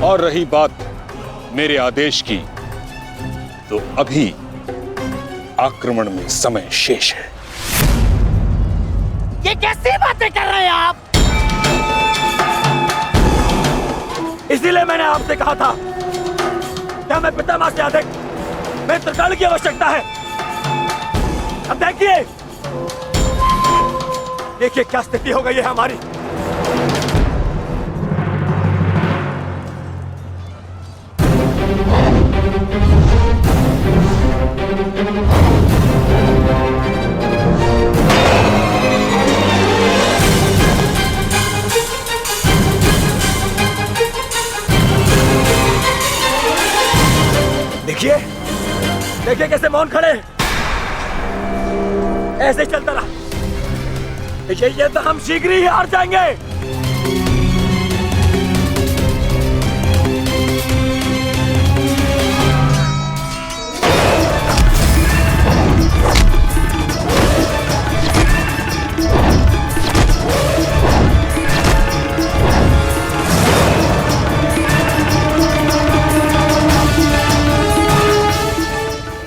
और रही बात मेरे आदेश की, तो अभी आक्रमण में समय शेष है। ये कैसी बातें कर रहे हैं आप? इसीलिए मैंने आपसे कहा था कि हमें पितामह से अधिक मित्रगण की आवश्यकता है। अब देखिए क्या स्थिति हो गई है हमारी। देखिए कैसे मौन खड़े, ऐसे ही चलता रहा ये तो हम शीघ्र ही हार जाएंगे।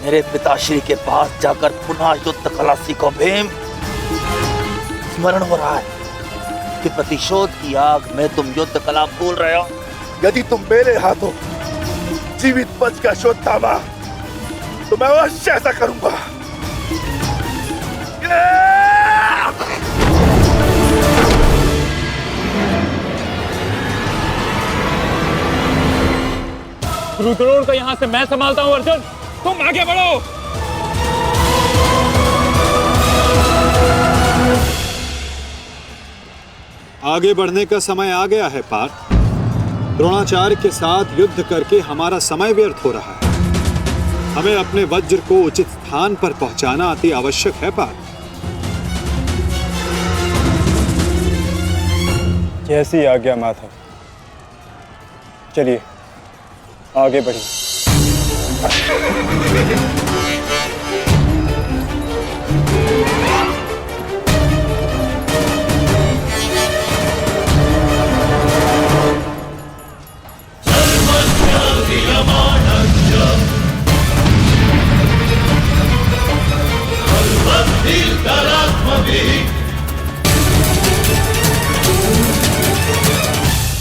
मेरे पिताश्री के पास जाकर पुनः युद्ध कला सीखो भीम। स्मरण हो रहा है कि प्रतिशोध की आग में तुम युद्ध कला भूल रहे हो। यदि तुम मेरे हाथों जीवित बचकर शोध थामा तो मैं अवश्य ऐसा करूंगा। गुरु द्रोण को यहां से मैं संभालता हूं। अर्जुन तुम आगे बढ़ो। आगे बढ़ने का समय आ गया है पार्थ। द्रोणाचार्य के साथ युद्ध करके हमारा समय व्यर्थ हो रहा है। हमें अपने वज्र को उचित स्थान पर पहुंचाना अति आवश्यक है पार्थ। कैसी आज्ञा माधव। चलिए आगे बढ़िए।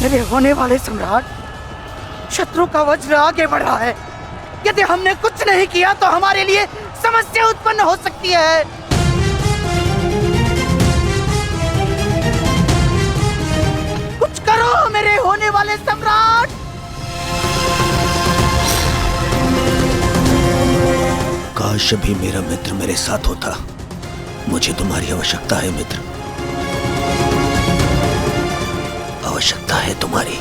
मेरे होने वाले सम्राट, शत्रु का वज्र आगे बढ़ा है। यदि हमने कुछ नहीं किया तो हमारे लिए समस्या उत्पन्न हो सकती है। कुछ करो मेरे होने वाले सम्राट। काश भी मेरा मित्र मेरे साथ होता। मुझे तुम्हारी आवश्यकता है मित्र, आवश्यकता है तुम्हारी।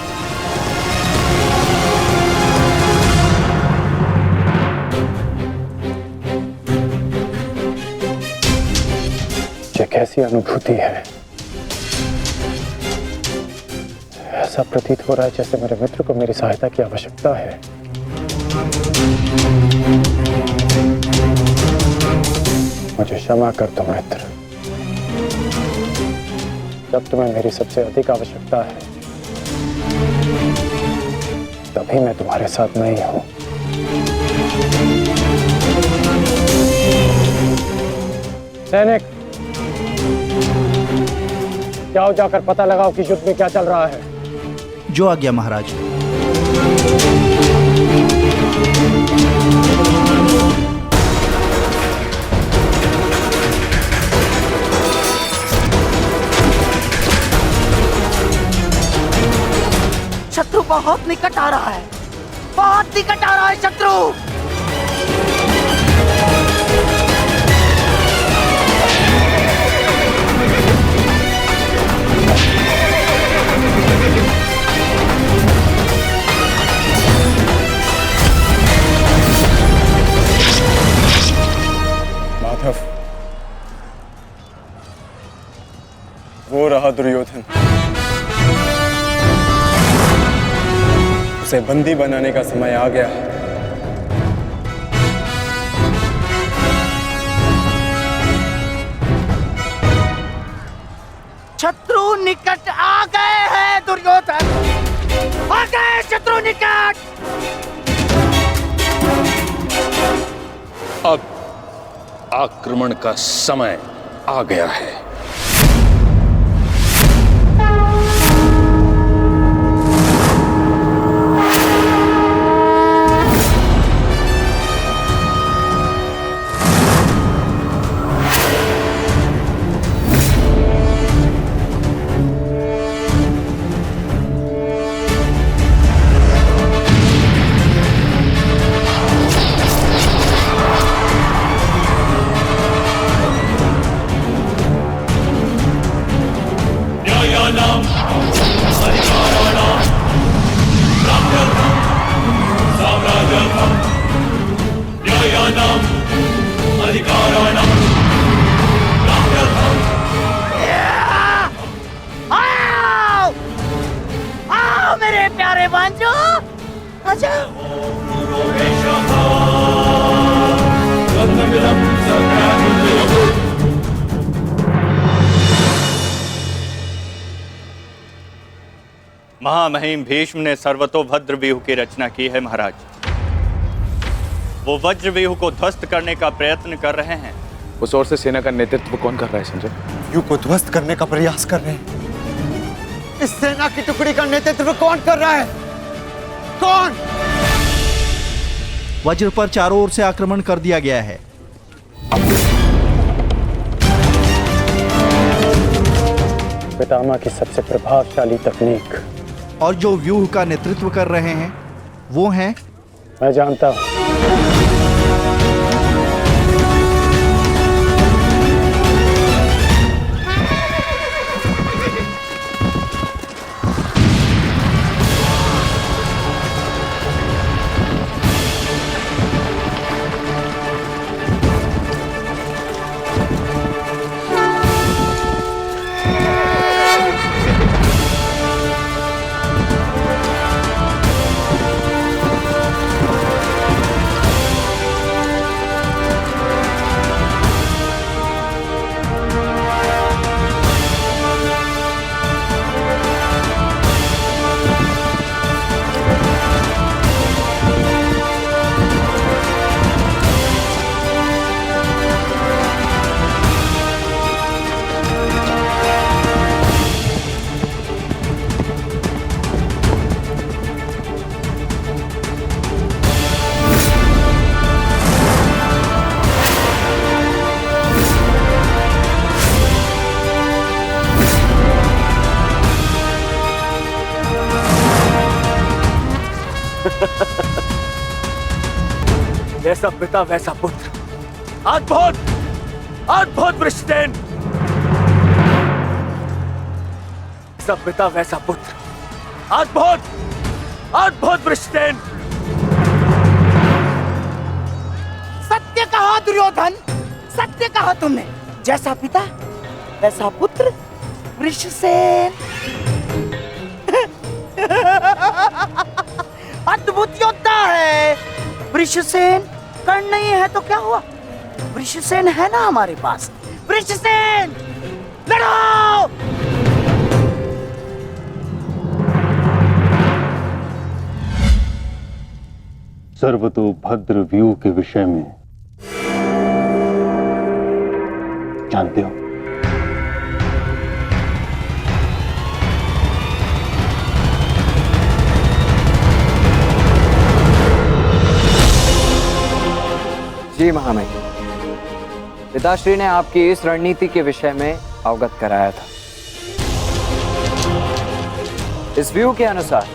ये कैसी अनुभूति है। ऐसा प्रतीत हो रहा है जैसे मेरे मित्र को मेरी सहायता की आवश्यकता है। मुझे क्षमा कर दो मित्र, जब तुम्हें मेरी सबसे अधिक आवश्यकता है तभी मैं तुम्हारे साथ नहीं हूं। सैनिक, जाओ जाकर पता लगाओ कि युद्ध में क्या चल रहा है। जो आज्ञा महाराज। शत्रु बहुत निकट आ रहा है, बहुत निकट आ रहा है शत्रु। माधव, वो रहा दुर्योधन। उसे बंदी बनाने का समय आ गया। शत्रु निकट आ गए हैं दुर्योधन, आ गए शत्रु निकट। अब आक्रमण का समय आ गया है। आओ आओ मेरे प्यारे बांजो, आजा। महामहिम भीष्म ने सर्वतोभद्र व्यूह की रचना की है महाराज। वो वज्र व्यूह को ध्वस्त करने का प्रयत्न कर रहे हैं। उस ओर से सेना का नेतृत्व कौन कर रहा है संजय? व्यूह को ध्वस्त करने का प्रयास कर रहे हैं। इस सेना की टुकड़ी का नेतृत्व कौन कर रहा है? कौन? वज्र पर चारों ओर से आक्रमण कर दिया गया है। पितामह की सबसे प्रभावशाली तकनीक। और जो व्यूह का नेतृत्व कर रहे हैं वो हैं, मैं जानता हूं। जैसा पिता वैसा पुत्र। अद्भुत अद्भुत वृषसेन। जैसा पिता वैसा पुत्र। अद्भुत अद्भुत वृषसेन। सत्य कहा दुर्योधन, सत्य कहा तुमने। जैसा पिता वैसा पुत्र वृषसेन। अद्भुत योद्धा है वृषसेन। कर्ण नहीं है तो क्या हुआ, वृषसेन है ना हमारे पास। वृषसेन लड़ो। सर्वतोभद्र व्यूह के विषय में जानते हो? जी महामहिम, पिताश्री ने आपकी इस रणनीति के विषय में अवगत कराया था। इस व्यूह के अनुसार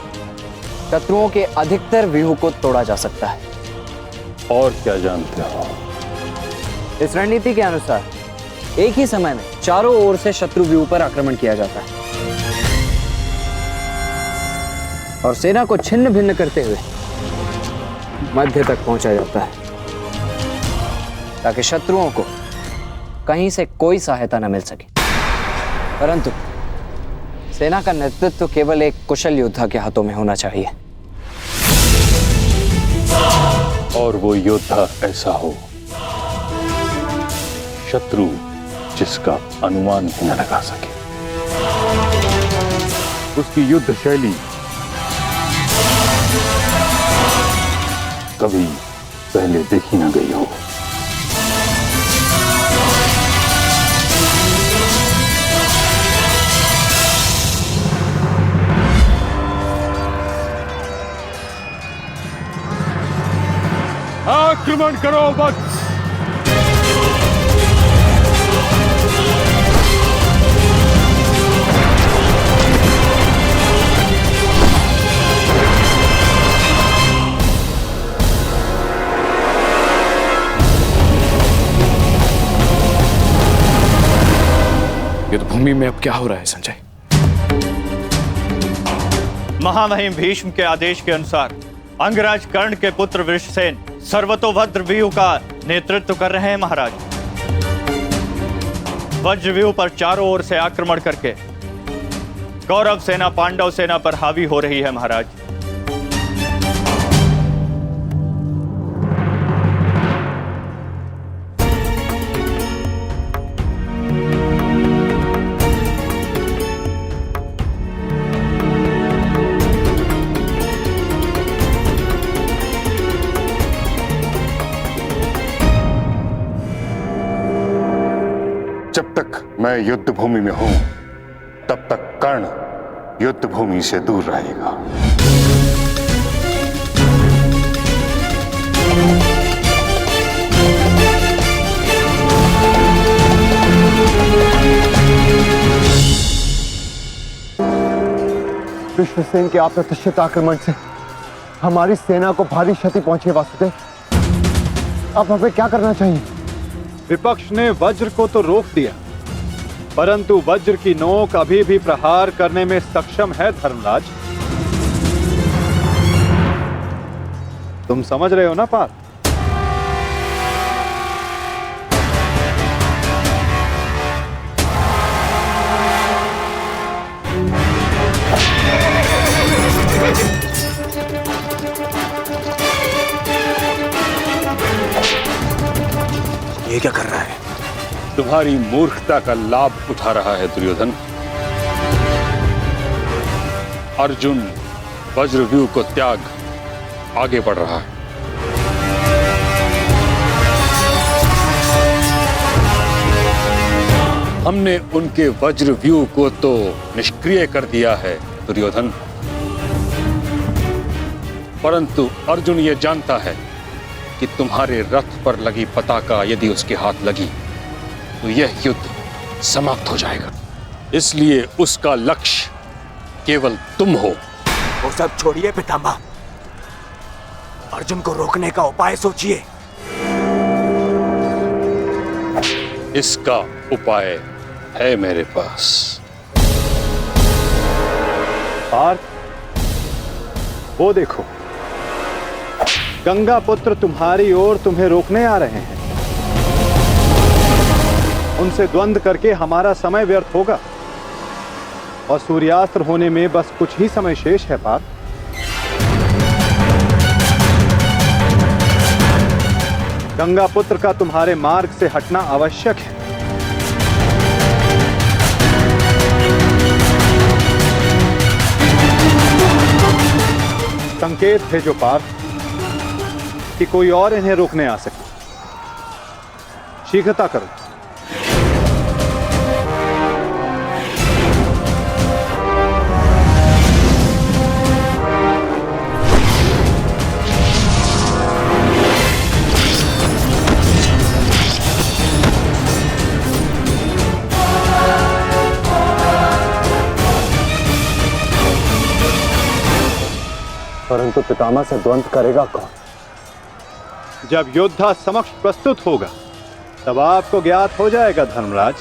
शत्रुओं के अधिकतर व्यूह को तोड़ा जा सकता है। और क्या जानते हो? इस रणनीति के अनुसार एक ही समय में चारों ओर से शत्रु व्यूह पर आक्रमण किया जाता है और सेना को छिन्न भिन्न करते हुए मध्य तक पहुंचा जाता है ताकि शत्रुओं को कहीं से कोई सहायता न मिल सके। परंतु सेना का नेतृत्व केवल एक कुशल योद्धा के हाथों में होना चाहिए। और वो योद्धा ऐसा हो शत्रु जिसका अनुमान भी न लगा सके। उसकी युद्ध शैली कभी पहले देखी ना गई हो। आक्रमण करो वत्स। युद्ध भूमि में अब क्या हो रहा है संजय? महामहिम भीष्म के आदेश के अनुसार अंगराज कर्ण के पुत्र वृषसेन सर्वतोभद्र व्यूह का नेतृत्व कर रहे हैं महाराज। वज्र व्यूह पर चारों ओर से आक्रमण करके कौरव सेना पांडव सेना पर हावी हो रही है महाराज। जब तक मैं युद्ध भूमि में हूं तब तक कर्ण युद्ध भूमि से दूर रहेगा। विश्वसेन के अप्रत्याशित आक्रमण से हमारी सेना को भारी क्षति पहुंची है वासुदेव। अब हमें क्या करना चाहिए? विपक्ष ने वज्र को तो रोक दिया, परंतु वज्र की नोक अभी भी प्रहार करने में सक्षम है धर्मराज। तुम समझ रहे हो ना पार्थ? ये क्या कर रहा है? तुम्हारी मूर्खता का लाभ उठा रहा है दुर्योधन। अर्जुन वज्रव्यूह को त्याग आगे बढ़ रहा है। हमने उनके वज्रव्यूह को तो निष्क्रिय कर दिया है दुर्योधन, परंतु अर्जुन ये जानता है कि तुम्हारे रथ पर लगी पताका यदि उसके हाथ लगी तो यह युद्ध समाप्त हो जाएगा। इसलिए उसका लक्ष्य केवल तुम हो। वो सब छोड़िए पितामह, अर्जुन को रोकने का उपाय सोचिए। इसका उपाय है मेरे पास। पार्थ, वो देखो, गंगा पुत्र तुम्हारी ओर तुम्हें रोकने आ रहे हैं। उनसे द्वंद्व करके हमारा समय व्यर्थ होगा और सूर्यास्त्र होने में बस कुछ ही समय शेष है पार्थ। गंगा पुत्र का तुम्हारे मार्ग से हटना आवश्यक है। संकेत भेजो पार्थ कि कोई और इन्हें रोकने आ सके। शीघ्रता करो। परंतु पितामह से द्वंद्व करेगा कौन? जब योद्धा समक्ष प्रस्तुत होगा तब आपको ज्ञात हो जाएगा धर्मराज।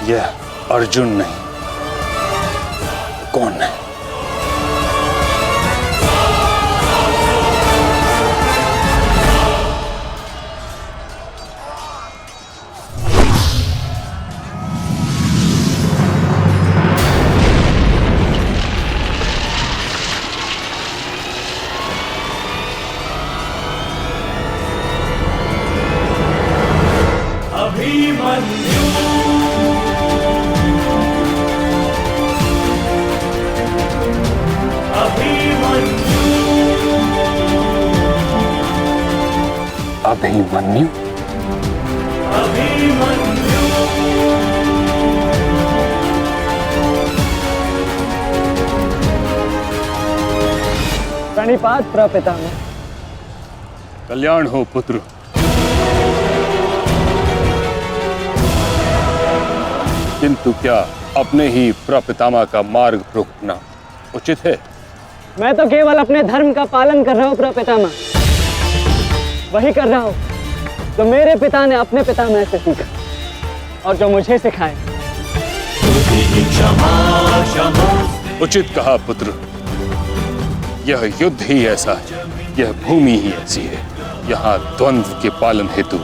यह अर्जुन नहीं, कौन है? नहीं मन्यु? प्रणिपात प्रपितामह। कल्याण हो पुत्र। किंतु क्या अपने ही प्रपितामह का मार्ग रोकना उचित है? मैं तो केवल अपने धर्म का पालन कर रहा हूँ प्रपितामह। वही कर रहा हूँ जो मेरे पिता ने अपने पितामह से सीखा और जो मुझे सिखाए। उचित कहा पुत्र। यह युद्ध ही ऐसा है, यह भूमि ही ऐसी है। यहाँ द्वंद्व के पालन हेतु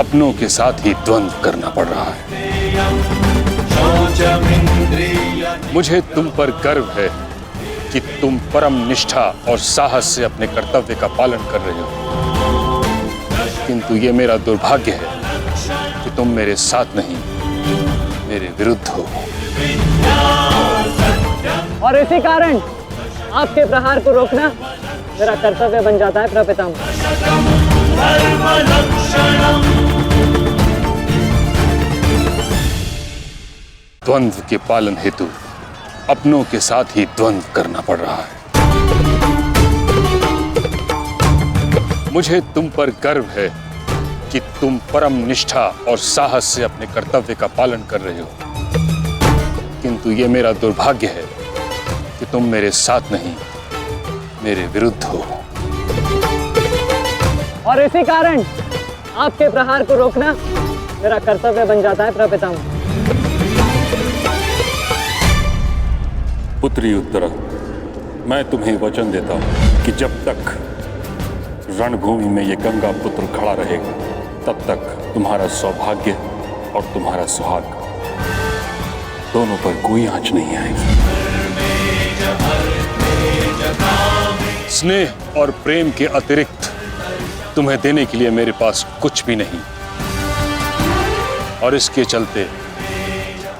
अपनों के साथ ही द्वंद्व करना पड़ रहा है। मुझे तुम पर गर्व है कि तुम परम निष्ठा और साहस से अपने कर्तव्य का पालन कर रहे हो, किंतु ये मेरा दुर्भाग्य है कि तुम मेरे साथ नहीं, मेरे विरुद्ध हो। और इसी कारण आपके प्रहार को रोकना मेरा कर्तव्य बन जाता है प्रपितामह। द्वंद्व के पालन हेतु अपनों के साथ ही द्वंद्व करना पड़ रहा है। मुझे तुम पर गर्व है कि तुम परम निष्ठा और साहस से अपने कर्तव्य का पालन कर रहे हो, किंतु ये मेरा दुर्भाग्य है कि तुम मेरे साथ नहीं, मेरे विरुद्ध हो। और इसी कारण आपके प्रहार को रोकना मेरा कर्तव्य बन जाता है प्रपितामह। पुत्री उत्तरा, मैं तुम्हें वचन देता हूं कि जब तक रणभूमि में ये गंगा पुत्र खड़ा रहेगा, तब तक तुम्हारा सौभाग्य और तुम्हारा सुहाग दोनों पर कोई आंच नहीं आएगी। स्नेह और प्रेम के अतिरिक्त तुम्हें देने के लिए मेरे पास कुछ भी नहीं, और इसके चलते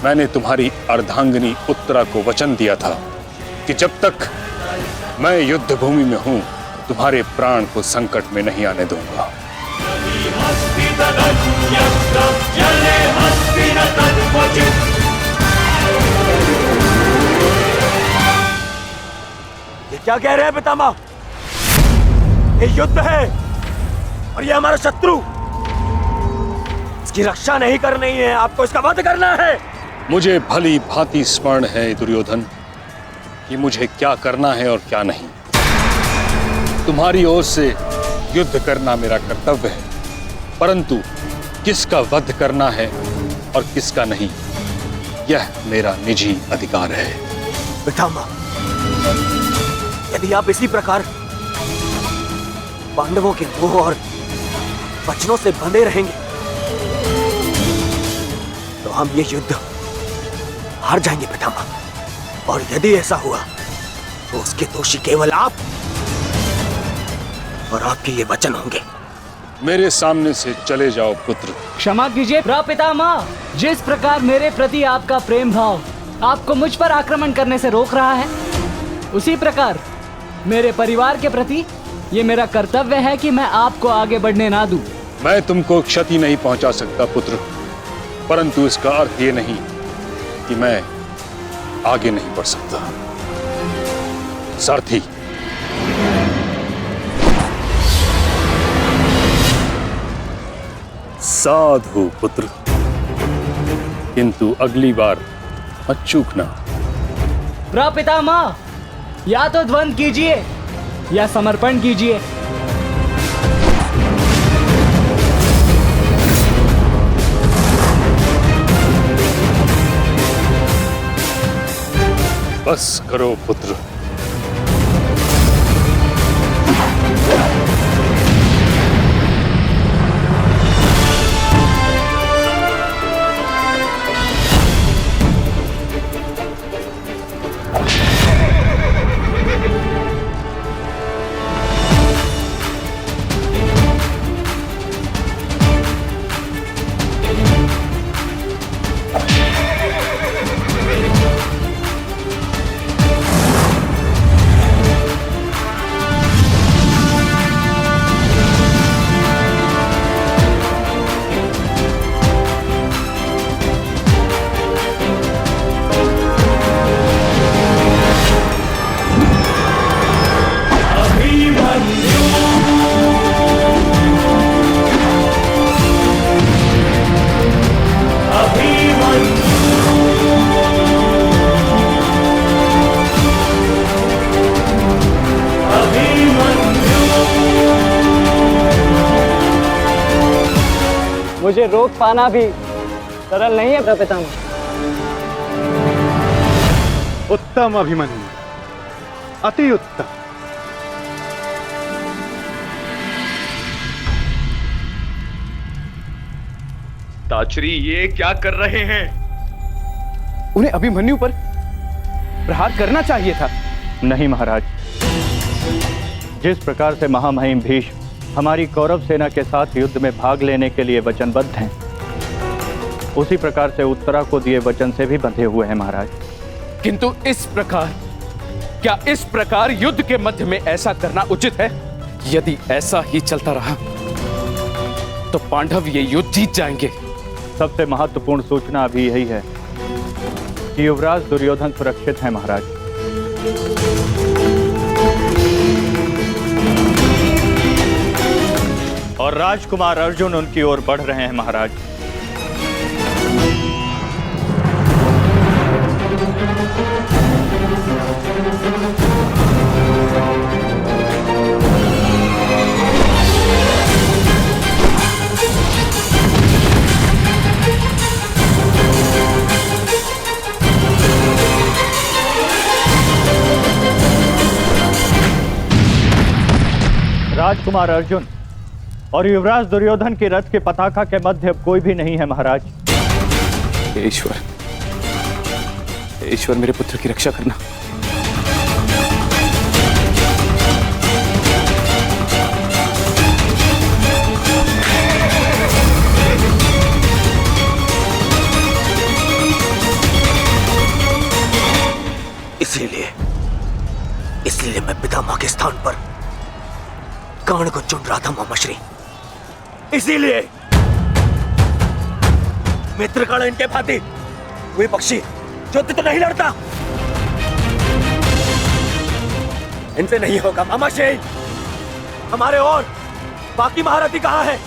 मैंने तुम्हारी अर्धांगिनी उत्तरा को वचन दिया था कि जब तक मैं युद्ध भूमि में हूं, तुम्हारे प्राण को संकट में नहीं आने दूंगा। ये क्या कह रहे हैं पितामह? ये युद्ध है और ये हमारा शत्रु, इसकी रक्षा नहीं करनी है, आपको इसका वध करना है। मुझे भली भांति स्मरण है दुर्योधन कि मुझे क्या करना है और क्या नहीं। तुम्हारी ओर से युद्ध करना मेरा कर्तव्य है, परंतु किसका वध करना है और किसका नहीं, यह मेरा निजी अधिकार है। पितामह, यदि आप इसी प्रकार पांडवों के मोह और वचनों से बंधे रहेंगे तो हम ये युद्ध हार जाएंगे पितामह, और यदि ऐसा हुआ तो उसके दोषी केवल आप और आपके ये वचन होंगे। मेरे सामने से चले जाओ पुत्र। क्षमा कीजिए प्रपितामह, जिस प्रकार मेरे प्रति आपका प्रेम भाव आपको मुझ पर आक्रमण करने से रोक रहा है, उसी प्रकार मेरे परिवार के प्रति ये मेरा कर्तव्य है कि मैं आपको आगे बढ़ने ना दूं। मैं तुमको क्षति नहीं पहुंचा सकता पुत्र, परंतु इसका अर्थ ये नहीं कि मैं आगे नहीं बढ़ सकता। सारथी, साधु पुत्र, किंतु अगली बार मत चूकना। प्रपितामह, या तो द्वंद्व कीजिए या समर्पण कीजिए। बस करो पुत्र। मुझे रोक पाना भी सरल नहीं है प्रपितामह। उत्तम अभिमन्यु, अति उत्तम। ताचरी ये क्या कर रहे हैं? उन्हें अभिमन्यु पर प्रहार करना चाहिए था। नहीं महाराज, जिस प्रकार से महामहिम भीष्म हमारी कौरव सेना के साथ युद्ध में भाग लेने के लिए वचनबद्ध हैं, उसी प्रकार से उत्तरा को दिए वचन से भी बंधे हुए हैं महाराज। किंतु इस प्रकार, क्या इस प्रकार युद्ध के मध्य में ऐसा करना उचित है? यदि ऐसा ही चलता रहा तो पांडव ये युद्ध जीत जाएंगे। सबसे महत्वपूर्ण सूचना अभी यही है कि युवराज दुर्योधन सुरक्षित हैं महाराज। और राजकुमार अर्जुन उनकी ओर बढ़ रहे हैं महाराज। राजकुमार अर्जुन और युवराज दुर्योधन के रथ के पताका के मध्य कोई भी नहीं है महाराज। ईश्वर, ईश्वर मेरे पुत्र की रक्षा करना। इसलिए मैं पितामह के स्थान पर कर्ण को चुन रहा था मामाश्री। इसीलिए मित्र कर्ण इनके भांति वे पक्षी युद्ध तो नहीं लड़ता, इनसे नहीं होगा मामाश्री। हमारे और बाकी महारथी कहां है?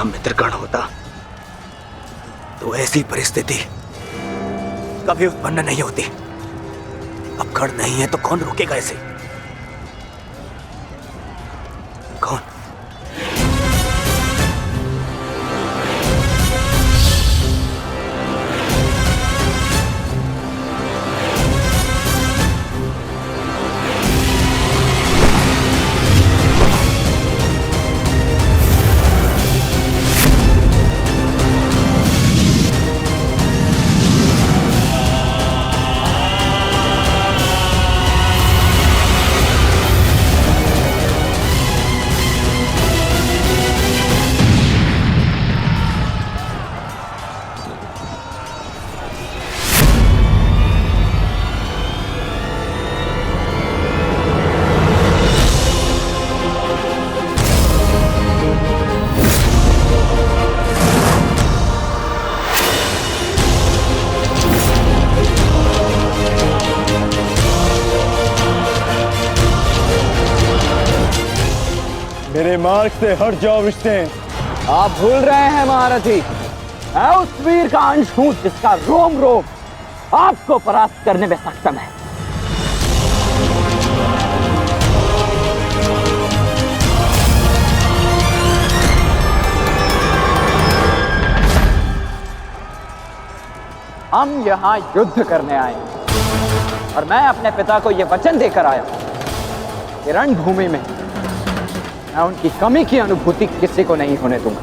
मित्रगण होता तो ऐसी परिस्थिति कभी उत्पन्न नहीं होती। अब गण नहीं है तो कौन रोकेगा इसे? कौन? मेरे मार्ग से हट जाओ विष्णु। आप भूल रहे हैं महारथी, मैं उस वीर का अंश हूं जिसका रोम रोम आपको परास्त करने में सक्षम है। हम यहाँ युद्ध करने आए और मैं अपने पिता को यह वचन देकर आया कि रणभूमि में मैं उनकी कमी की अनुभूति किसी को नहीं होने दूंगा।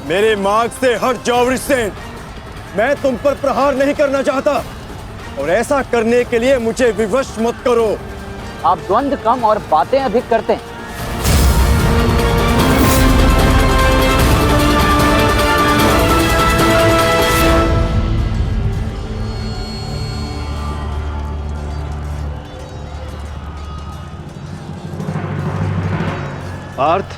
मेरे मार्ग से हट जाओ वृषसेन। मैं तुम पर प्रहार नहीं करना चाहता और ऐसा करने के लिए मुझे विवश मत करो। आप द्वंद्व कम और बातें अधिक करते हैं। पार्थ,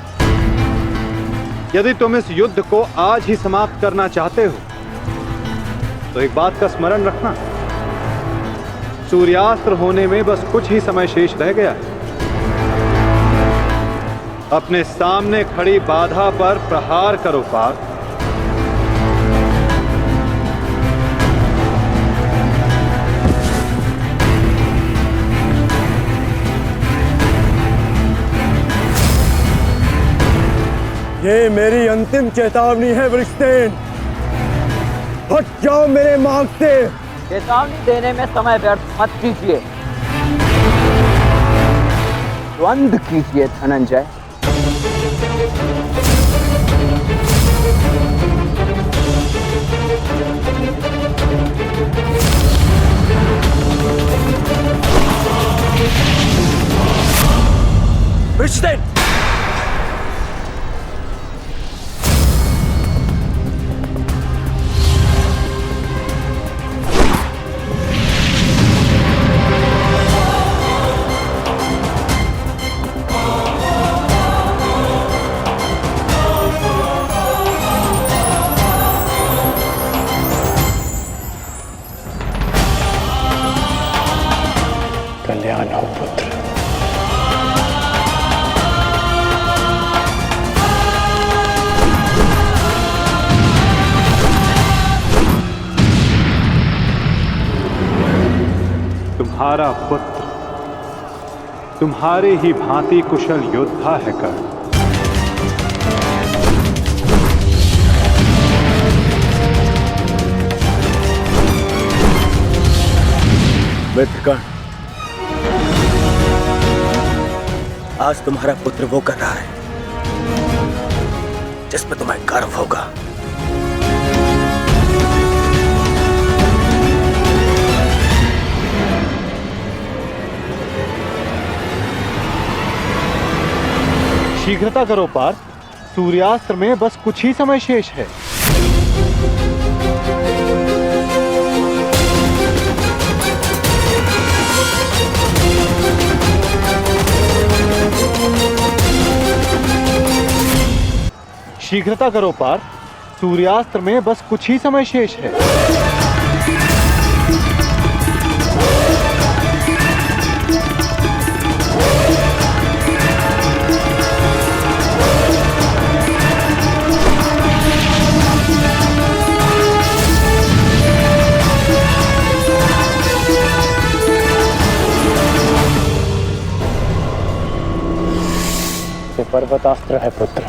यदि तुम इस युद्ध को आज ही समाप्त करना चाहते हो तो एक बात का स्मरण रखना, सूर्यास्त्र होने में बस कुछ ही समय शेष रह गया है। अपने सामने खड़ी बाधा पर प्रहार करो पार्थ। ये मेरी अंतिम चेतावनी है वृषसेन, हट जाओ मेरे मार्ग से। चेतावनी देने में समय व्यर्थ मत कीजिए, द्वंद्व कीजिए धनंजय। वृषसेन, कल्याण हो पुत्र। तुम्हारा पुत्र तुम्हारे ही भांति कुशल योद्धा है कर्ण। मित्रगण, आज तुम्हारा पुत्र वो कर रहा है जिस पर तुम्हें गर्व होगा। शीघ्रता करो पार्थ, सूर्यास्त्र में बस कुछ ही समय शेष है। शीघ्रता करो पार्थ, सूर्यास्त्र में बस कुछ ही समय शेष है। ये पर्वतास्त्र है पुत्र,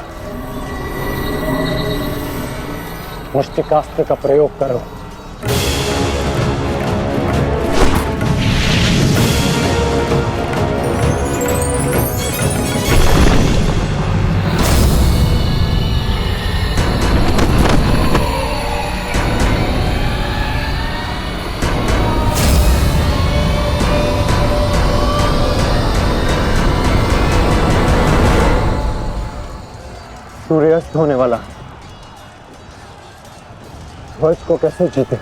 मुष्टिकास्त्र का प्रयोग करो। सूर्यास्त होने वाला, ध्वज को कैसे जीते?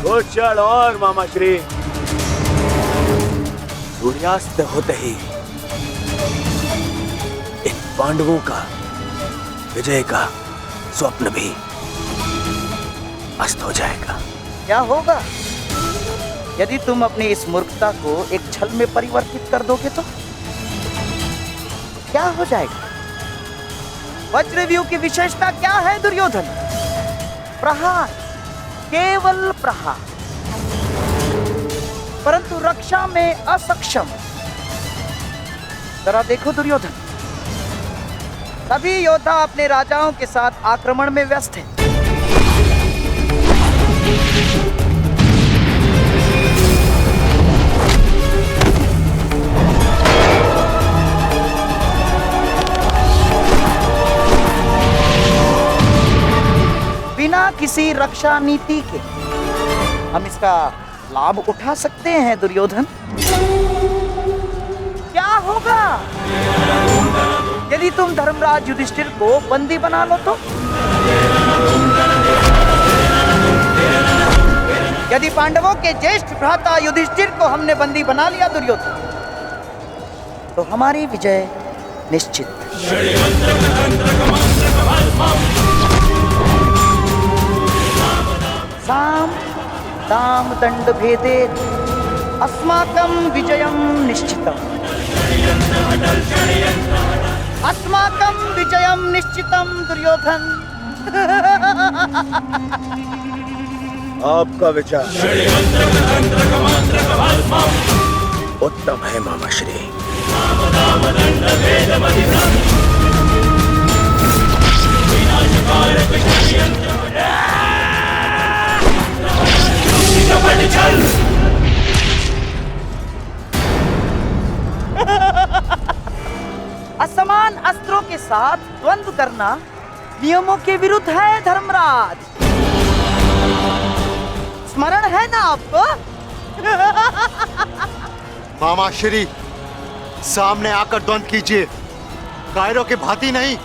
कुछ क्षण और मामा श्री। सूर्यास्त होते ही इन पांडवों का विजय का स्वप्न भी अस्त हो जाएगा। क्या होगा यदि तुम अपनी इस मूर्खता को एक छल में परिवर्तित कर दोगे तो क्या हो जाएगा? वज्रव्यूह की विशेषता क्या है दुर्योधन? प्रहार, केवल प्रहार, परंतु रक्षा में असक्षम। जरा देखो दुर्योधन, सभी योद्धा अपने राजाओं के साथ आक्रमण में व्यस्त हैं। बिना किसी रक्षा नीति के हम इसका लाभ उठा सकते हैं दुर्योधन। क्या होगा यदि तुम धर्मराज युधिष्ठिर को बंदी बना लो तो? यदि पांडवों के ज्येष्ठ भ्राता युधिष्ठिर को हमने बंदी बना लिया दुर्योधन, तो हमारी विजय निश्चित। साम दाम दंड भेदे अस्माकं विजयं निश्चितम्। अस्माकं विजयं निश्चितं दुर्योधन। आपका विचार उत्तम है मामाश्री। असमान अस्त्रों के साथ द्वंद्व करना नियमों के विरुद्ध है धर्मराज। स्मरण है ना आपको? मामा श्री, सामने आकर द्वंद्व कीजिए, कायरों की भांति नहीं।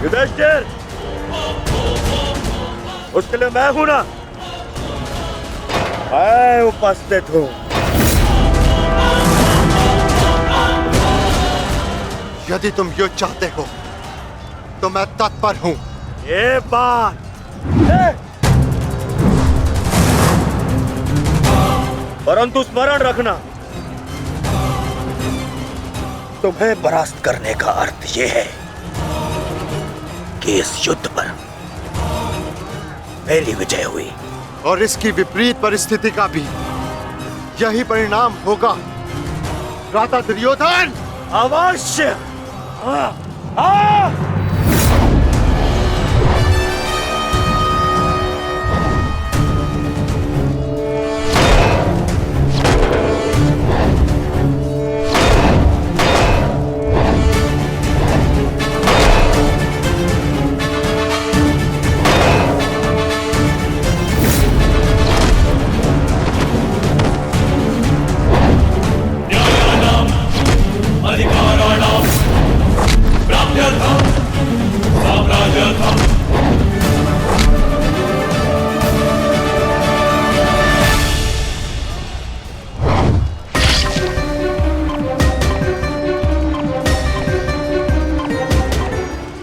युधिष्ठिर, उसके लिए मैं हूं ना। मैं उपस्थित हूँ। यदि तुम युद्ध चाहते हो तो मैं तत्पर हूं। ये बात परंतु स्मरण रखना, तुम्हें परास्त करने का अर्थ यह है कि इस युद्ध पर मेरी विजय हुई। और इसकी विपरीत परिस्थिति का भी यही परिणाम होगा भ्राता दुर्योधन। अवश्य।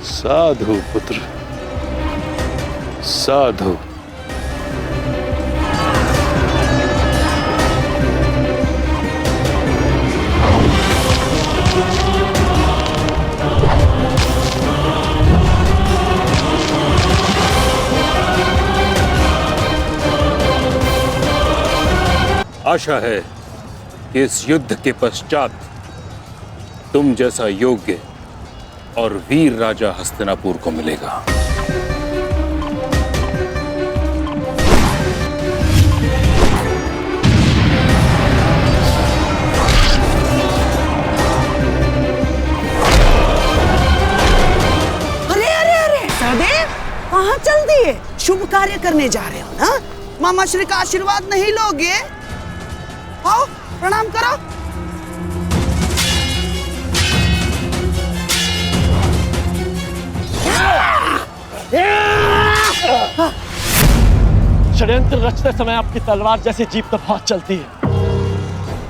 साधु पुत्र, साधु। आशा है कि इस युद्ध के पश्चात तुम जैसा योग्य और वीर राजा हस्तिनापुर को मिलेगा। अरे अरे अरे सहदेव, कहाँ चल दिए? शुभ कार्य करने जा रहे हो ना? मामा श्री का आशीर्वाद नहीं लोगे? आओ प्रणाम करो। षड्यंत्र रचते समय आपकी तलवार जैसी जीप तो बहुत चलती है,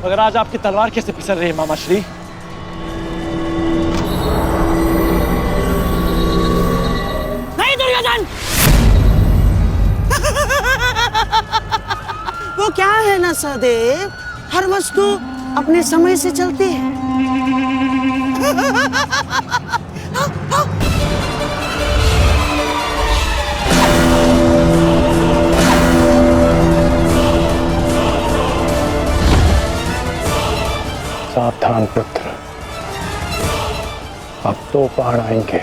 मगर आज आपकी तलवार कैसे फिसल रही है मामाश्री? नहीं दुर्योधन, वो क्या है ना सहदेव, हर वस्तु अपने समय से चलती है। सावधान पुत्र, अब तो पहाड़ आएंगे।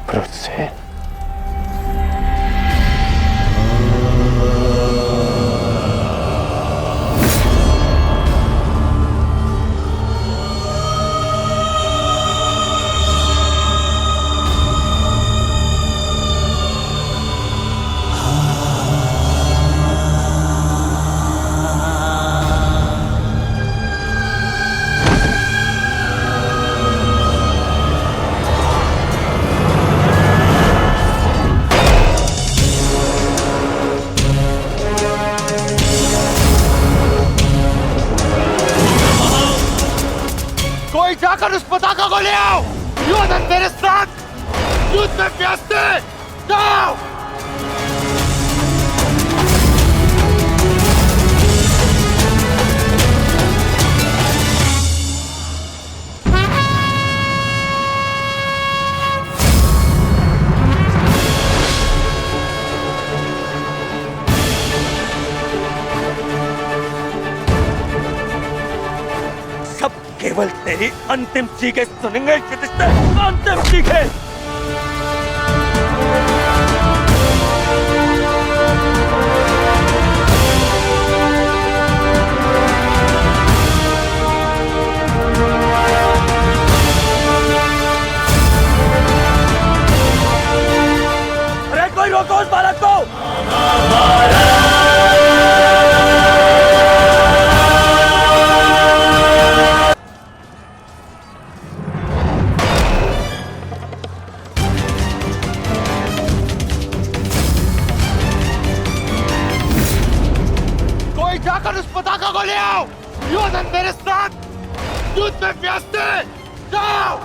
क्रोध से जाकर उस पताका को ले आओ। योधन मेरे साथ युद्ध में व्यस्त है। जाओ। केवल तेरी अंतिम चीखें सुनेंगे युधिष्ठिर, अंतिम चीखें। अरे कोई रोको उस बालक को। जाकर उस पताका को ले आओ। योधन मेरे साथ युद्ध में व्यस्त है। जाओ।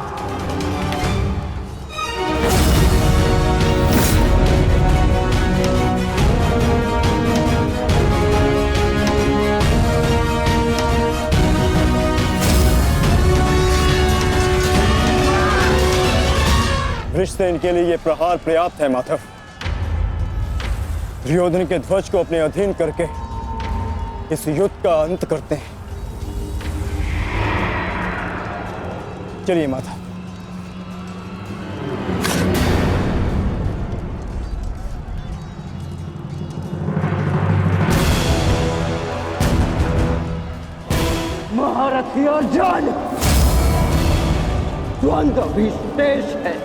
वृषसेन के लिए यह प्रहार पर्याप्त है माधव। दुर्योधन के ध्वज को अपने अधीन करके इस युद्ध का अंत करते हैं। चलिए माता। महारथी अर्जुन, द्वंद्व भी शेष है।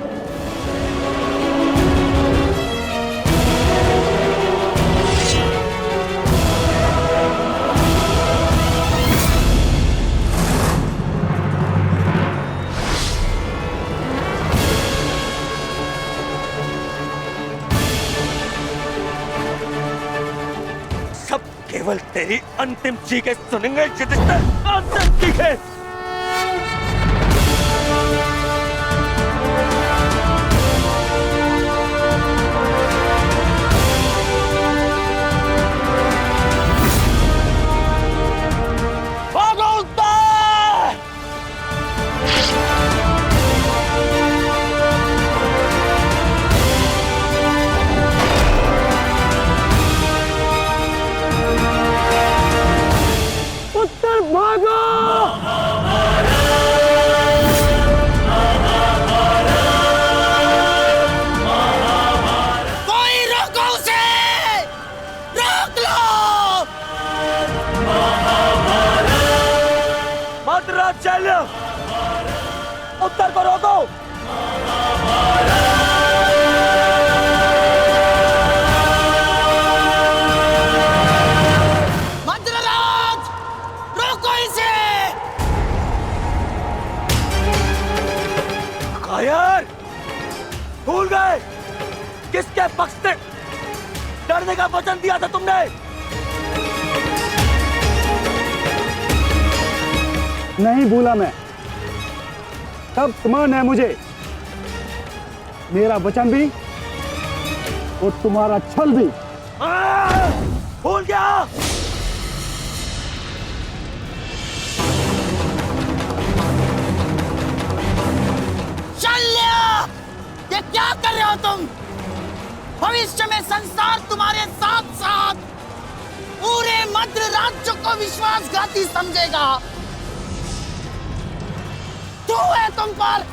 केवल तेरी अंतिम चीखें सुनेंगे युधिष्ठिर, अंतिम चीखें। भागो उत्तर। उत्तर भागो। कोई रोको उसे, रोक लो। मद्राचल्य, उत्तर को रोको। यार भूल गए किसके पक्ष से लड़ने का वचन दिया था तुमने? नहीं भूला मैं। तब स्मरण है मुझे मेरा वचन भी और तुम्हारा छल भी। भूल गया। ये क्या कर रहे हो तुम? भविष्य में संसार तुम्हारे साथ साथ पूरे मद्र राज्य को विश्वासघाती समझेगा। तू है तुम पर।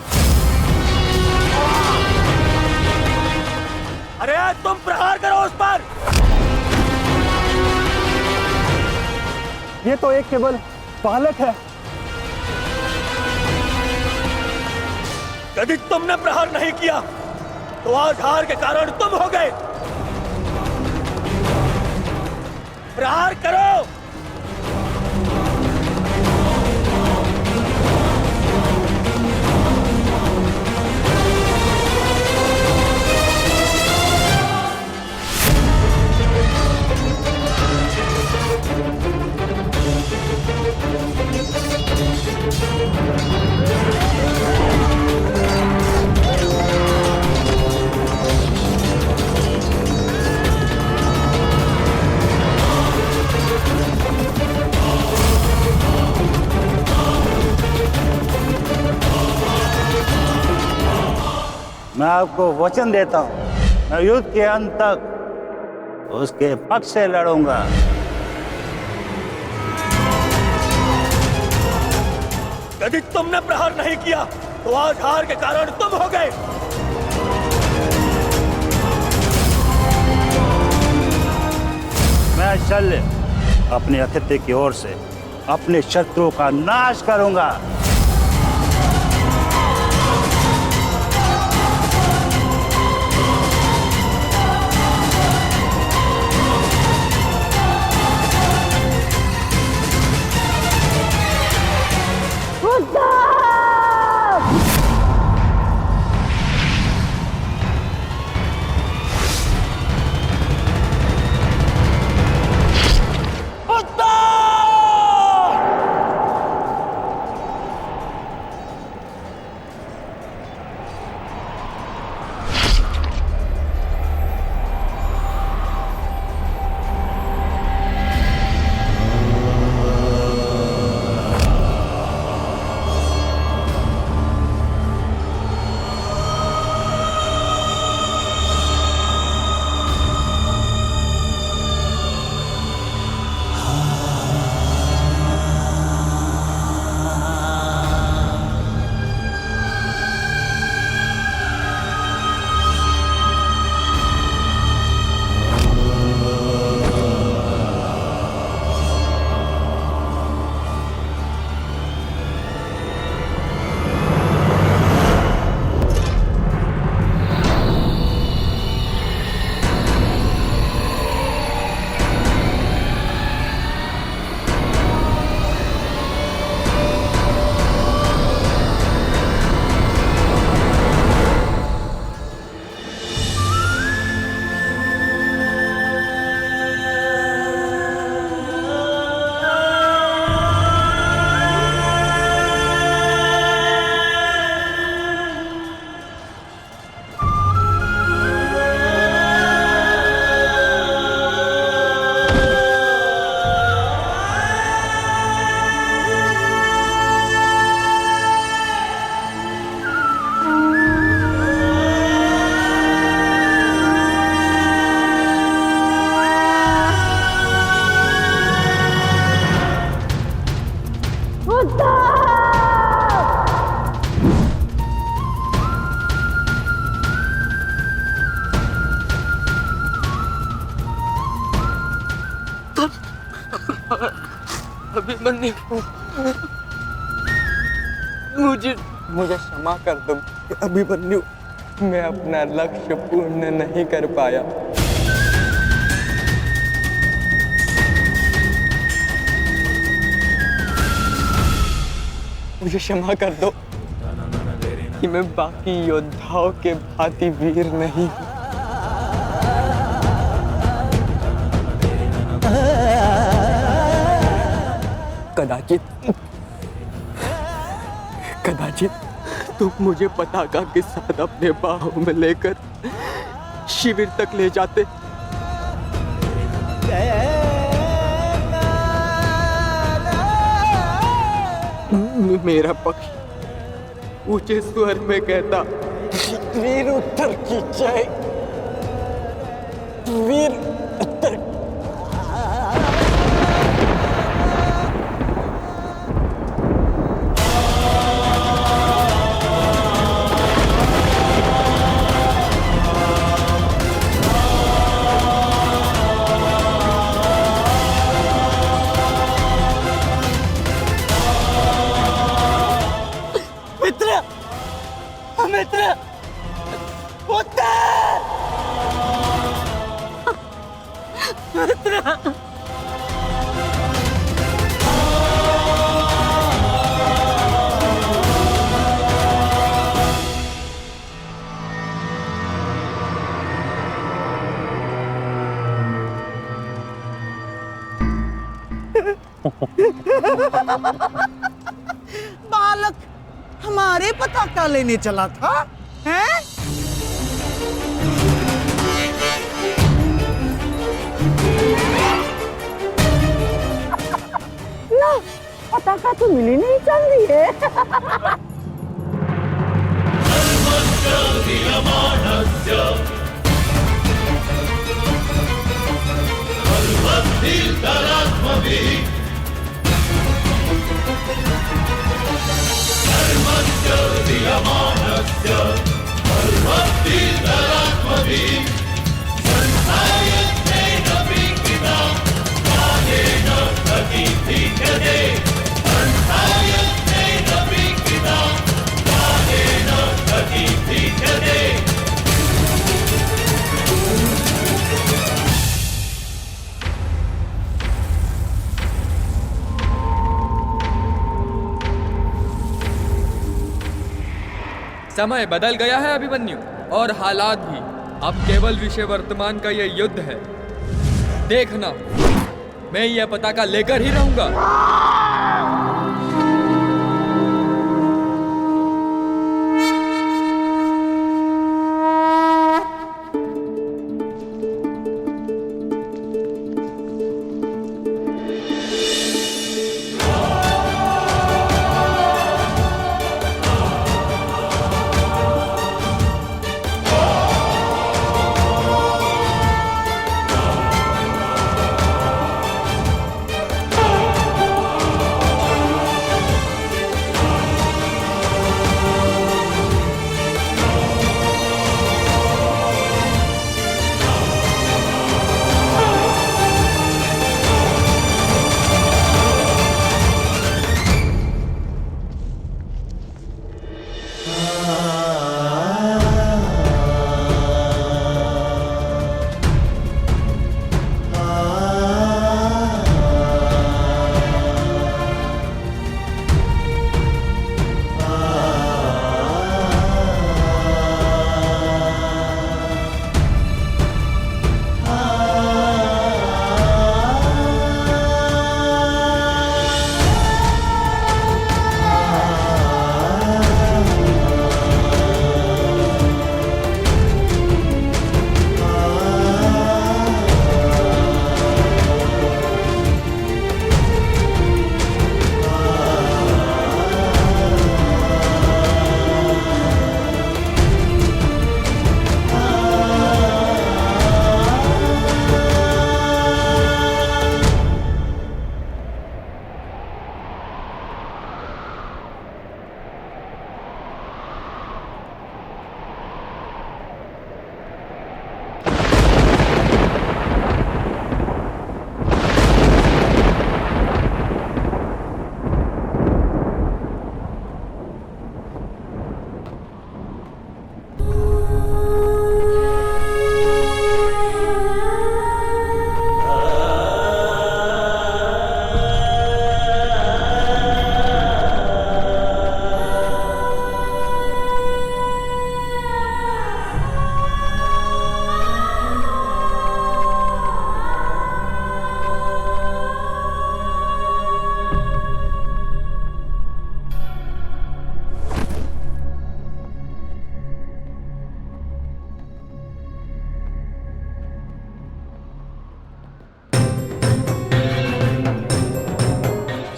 अरे तुम प्रहार करो उस पर। ये तो एक केवल बालक है। यदि तुमने प्रहार नहीं किया तो आज हार के कारण तुम हो गए। प्रहार करो। मैं आपको वचन देता हूँ, मैं युद्ध के अंत तक उसके पक्ष से लड़ूंगा। यदि तुमने प्रहार नहीं किया तो आज हार के कारण तुम हो गए। मैं शल्य अपने अतिथि की ओर से अपने शत्रुओं का नाश करूंगा। अभिमन्यु, मुझे क्षमा कर दो अभिमन्यु, मैं अपना लक्ष्य पूर्ण नहीं कर पाया। मुझे क्षमा कर दो कि मैं बाकी योद्धाओं के भांति वीर नहीं हूं। कदाचित तुम मुझे पताका के साथ अपने बाहों में लेकर शिविर तक ले जाते। मेरा पक्ष ऊंचे स्वर में कहता, वीर उत्तर की जय, वीर उत्तर। मित्र, उत्तर! मित्र! बालक हमारे पताका लेने चला था, हैं? ना, पताका तो मिली नहीं चल रही है। समय बदल गया है अभिमन्यु, और हालात भी। अब केवल विषय वर्तमान का यह युद्ध है। देखना, मैं यह पताका लेकर ही रहूंगा।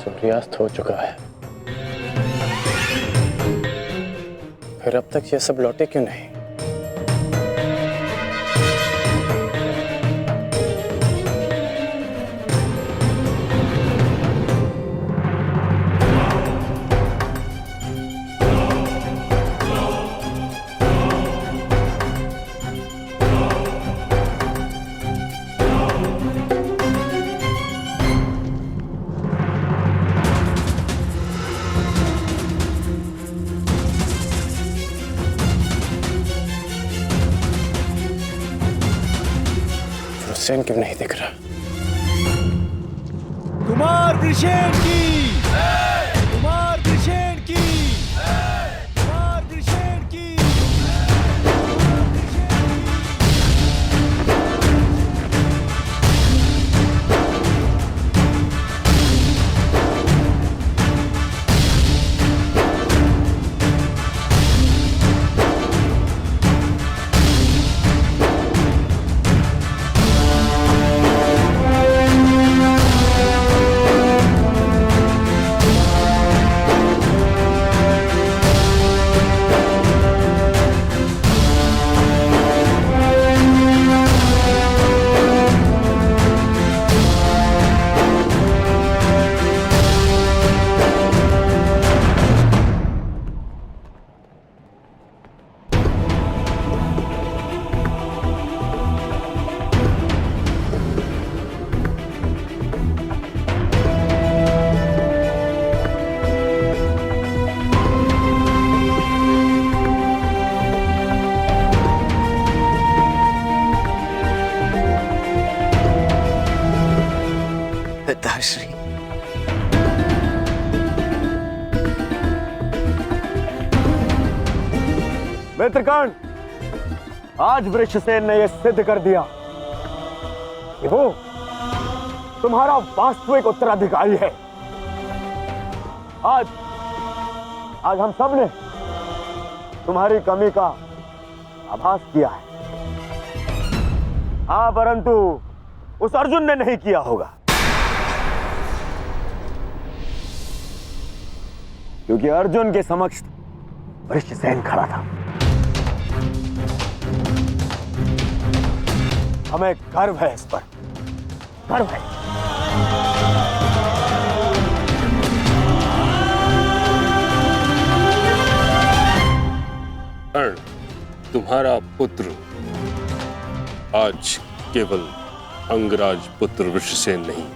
सूर्यास्त हो चुका है, फिर अब तक ये सब लौटे क्यों नहीं? हुसैन क्यों नहीं दिख रहा? कुमार द्रिशेन की, कुमार द्रिशेन की, कुमार द्रिशेन की। मित्रकर्ण, आज वृषसेन ने यह सिद्ध कर दिया कि वो तुम्हारा वास्तविक उत्तराधिकारी है। आज हम सब ने तुम्हारी कमी का आभास किया है। हाँ, परंतु उस अर्जुन ने नहीं किया होगा, क्योंकि अर्जुन के समक्ष वृषसेन खड़ा था। हमें गर्व है, इस पर गर्व है। कर्ण, तुम्हारा पुत्र आज केवल अंगराज पुत्र वृषसेन नहीं,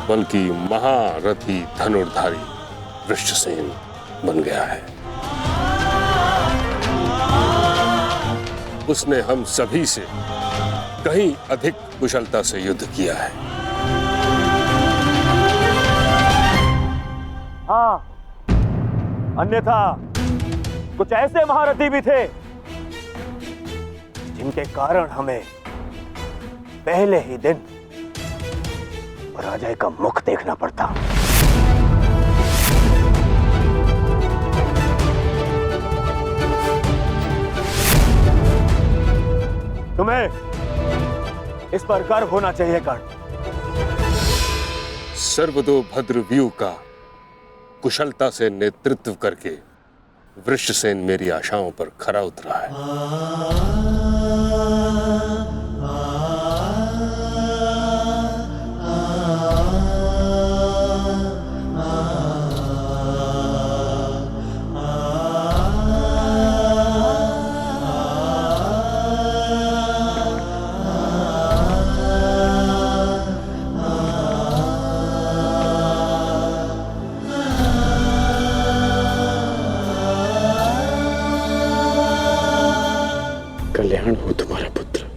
बल्कि महारथी धनुर्धारी वृषसेन बन गया है। उसने हम सभी से कहीं अधिक कुशलता से युद्ध किया है। हाँ, अन्यथा कुछ ऐसे महारथी भी थे जिनके कारण हमें पहले ही दिन पराजय का मुख देखना पड़ता। तुम्हें इस पर गर्व होना चाहिए कर्ण। सर्वतोभद्र व्यूह का कुशलता से नेतृत्व करके वृषसेन मेरी आशाओं पर खरा उतरा है। कल्याण हो तुम्हारा पुत्र।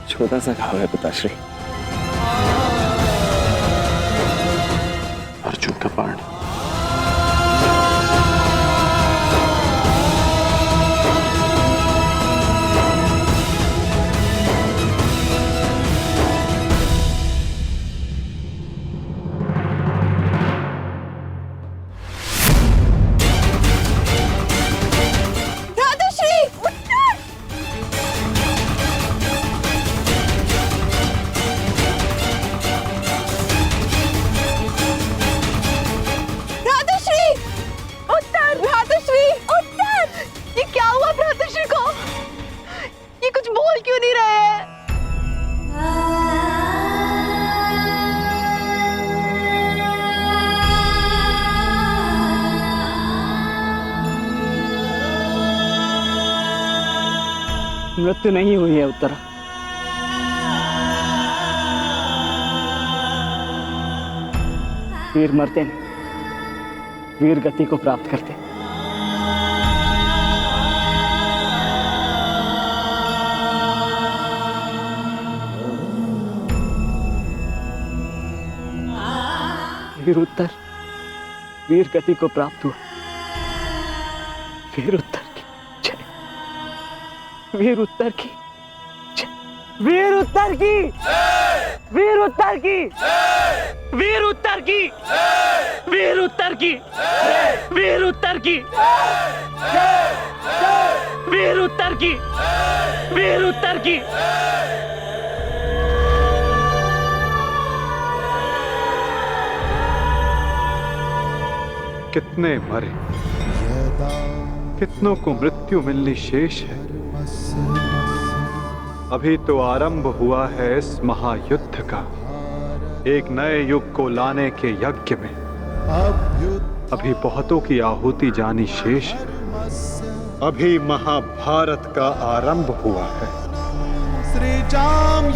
छोटा सा घाव है पिताश्री, अर्जुन का बाण। मृत्यु नहीं हुई है उत्तरा। वीर मरते नहीं, वीर गति को प्राप्त करते। वीर उत्तर वीर गति को प्राप्त हुआ। वीर उत्तर की जय। वीर उत्तर की जय। वीर उत्तर की वीर उत्तर की वीर उत्तर की वीर उत्तर की वीर उत्तर की वीर उत्तर की वीर उत्तर की। कितने मरे, कितनों को मृत्यु मिलनी शेष है। अभी तो आरंभ हुआ है इस महायुद्ध का, एक नए युग को लाने के यज्ञ में। अभी बहुतों की आहुति जानी शेष है। अभी महाभारत का आरंभ हुआ है। श्री जाम